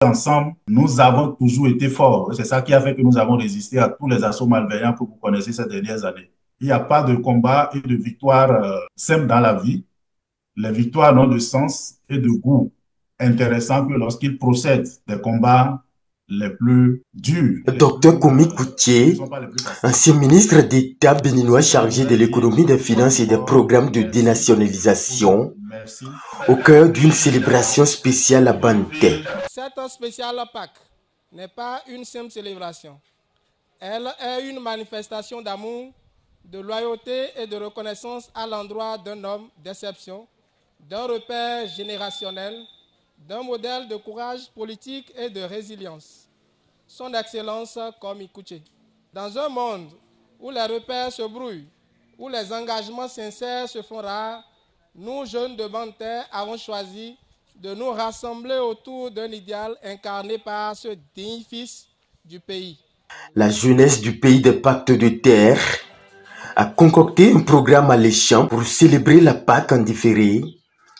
ensemble, nous avons toujours été forts. C'est ça qui a fait que nous avons résisté à tous les assauts malveillants que vous connaissez ces dernières années. Il n'y a pas de combat et de victoire simple dans la vie. Les victoires n'ont de sens et de goût intéressant que lorsqu'ils procèdent des combats les plus durs. Docteur Komi Koutié, ancien ministre d'État béninois chargé de l'économie, des finances et des programmes de dénationalisation, au cœur d'une célébration spéciale à Banté. Cette spéciale Pâques n'est pas une simple célébration. Elle est une manifestation d'amour, de loyauté et de reconnaissance à l'endroit d'un homme d'exception, d'un repère générationnel, d'un modèle de courage politique et de résilience. Son Excellence Komi Koutié. Dans un monde où les repères se brouillent, où les engagements sincères se font rares, nous, jeunes de Banté, avons choisi de nous rassembler autour d'un idéal incarné par ce digne fils du pays. La jeunesse du pays des pactes de terre a concocté un programme alléchant pour célébrer la Pâque en différé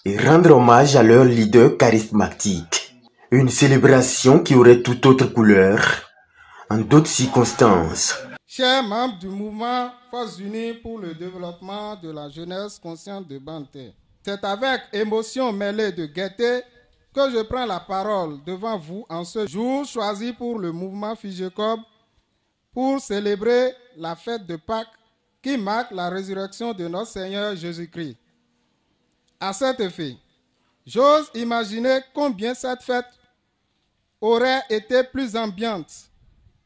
et rendre hommage à leur leader charismatique. Une célébration qui aurait toute autre couleur en d'autres circonstances. Chers membres du mouvement Forces Unies pour le développement de la jeunesse consciente de Banté, c'est avec émotion mêlée de gaieté que je prends la parole devant vous en ce jour choisi pour le mouvement FIGECOB pour célébrer la fête de Pâques qui marque la résurrection de notre Seigneur Jésus-Christ. À cet effet, j'ose imaginer combien cette fête aurait été plus ambiante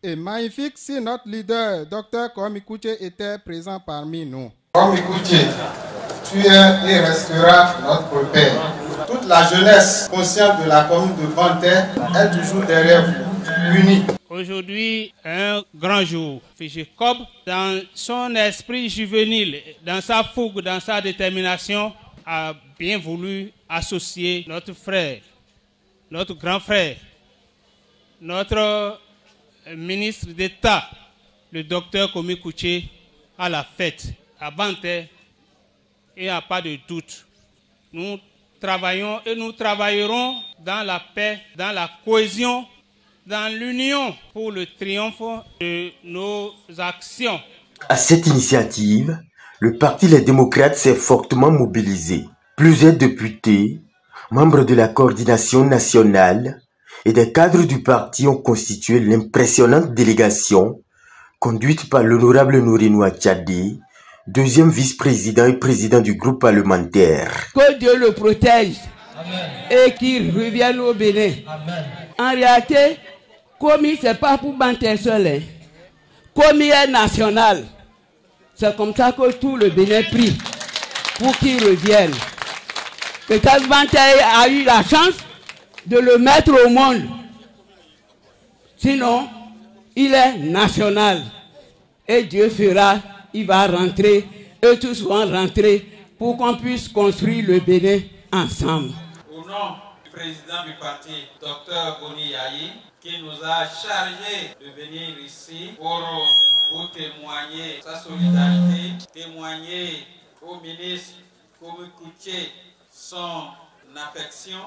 et magnifique si notre leader, Dr Komi Koutié, était présent parmi nous. Komi Koutié, tu es et resteras notre père. Toute la jeunesse consciente de la commune de Banté est toujours derrière vous, unie. Aujourd'hui, un grand jour. FIGECOB, dans son esprit juvénile, dans sa fougue, dans sa détermination, a bien voulu associer notre frère, notre grand frère, notre ministre d'État, le docteur Komi Koutié, à la fête à Banté. Et il n'y a pas de doute. Nous travaillons et nous travaillerons dans la paix, dans la cohésion, dans l'union pour le triomphe de nos actions. À cette initiative, le Parti Les Démocrates s'est fortement mobilisé. Plusieurs députés, membres de la coordination nationale et des cadres du parti ont constitué l'impressionnante délégation conduite par l'honorable Nourinoua Tchadé, deuxième vice-président et président du groupe parlementaire. Que Dieu le protège. Amen. Et qu'il revienne au Bénin. Amen. En réalité, Komi, ce n'est pas pour Banté seul. Hein. Komi est national. C'est comme ça que tout le Bénin prie pour qu'il revienne. Peut-être Banté a eu la chance de le mettre au monde. Sinon, il est national. Et Dieu fera, il va rentrer, et tous vont rentrer pour qu'on puisse construire le Bénin ensemble. Au nom du président du parti, Dr Boni Yayi, qui nous a chargé de venir ici pour vous témoigner sa solidarité, témoigner au ministre Komi Koutié son affection,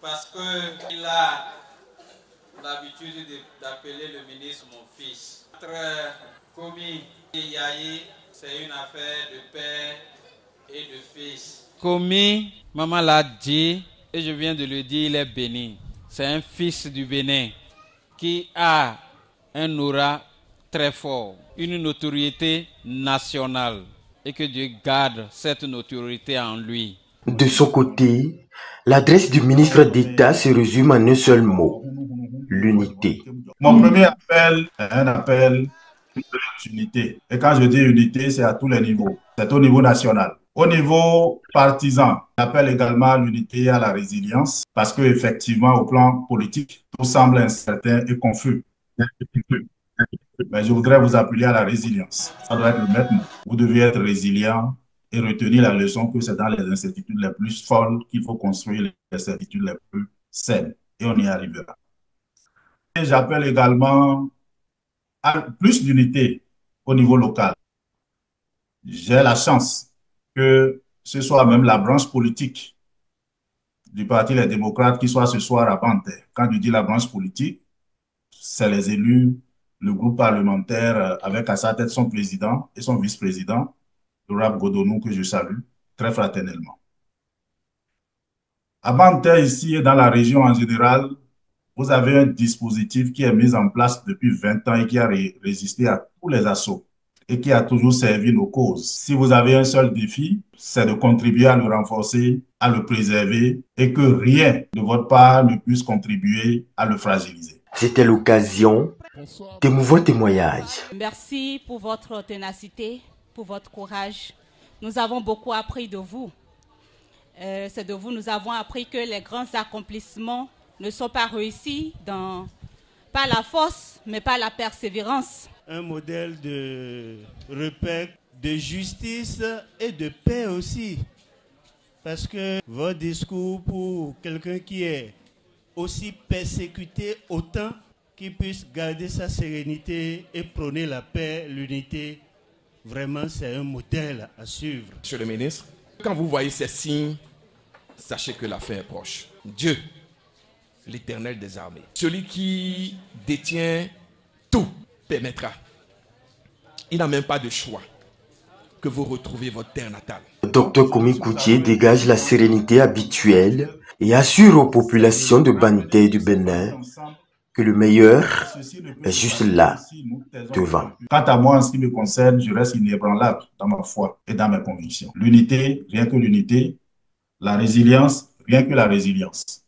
parce qu'il a l'habitude d'appeler le ministre mon fils. Entre Komi et Yayi, c'est une affaire de père et de fils. Komi, maman l'a dit, et je viens de le dire, il est béni. C'est un fils du Bénin qui a un aura très fort, une notoriété nationale, et que Dieu garde cette notoriété en lui. De son côté, l'adresse du ministre d'État se résume en un seul mot: l'unité. Mon premier appel est un appel d'unité. Et quand je dis unité, c'est à tous les niveaux. C'est au niveau national. Au niveau partisan, j'appelle également à l'unité et à la résilience parce qu'effectivement, au plan politique, tout semble incertain et confus. Mais je voudrais vous appeler à la résilience. Ça doit être le maître mot. Vous devez être résilient et retenir la leçon que c'est dans les incertitudes les plus folles qu'il faut construire les certitudes les plus saines. Et on y arrivera. Et j'appelle également à plus d'unité au niveau local. J'ai la chance que ce soit même la branche politique du Parti Les Démocrates qui soit ce soir à Banter. Quand je dis la branche politique, c'est les élus, le groupe parlementaire avec à sa tête son président et son vice-président, Laurent Godonou, que je salue très fraternellement. À Banter, ici et dans la région en général, vous avez un dispositif qui est mis en place depuis 20 ans et qui a résisté à tous les assauts et qui a toujours servi nos causes. Si vous avez un seul défi, c'est de contribuer à le renforcer, à le préserver et que rien de votre part ne puisse contribuer à le fragiliser. C'était l'occasion d'émouvants témoignages. Merci pour votre ténacité, pour votre courage. Nous avons beaucoup appris de vous. C'est de vous, nous avons appris que les grands accomplissements ne sont pas réussis par la force, mais par la persévérance. Un modèle de repère, de justice et de paix aussi. Parce que votre discours pour quelqu'un qui est aussi persécuté, autant qu'il puisse garder sa sérénité et prôner la paix, l'unité, vraiment c'est un modèle à suivre. Monsieur le ministre, quand vous voyez ces signes, sachez que la fin est proche. Dieu, l'Éternel des armées, celui qui détient tout, permettra. Il n'a même pas de choix que vous retrouviez votre terre natale. Le docteur Komi Koutié dégage la sérénité habituelle et assure aux populations de Banter et du Bénin que le meilleur est juste là, devant. Quant à moi, en ce qui me concerne, je reste inébranlable dans ma foi et dans mes convictions. L'unité, rien que l'unité. La résilience, rien que la résilience.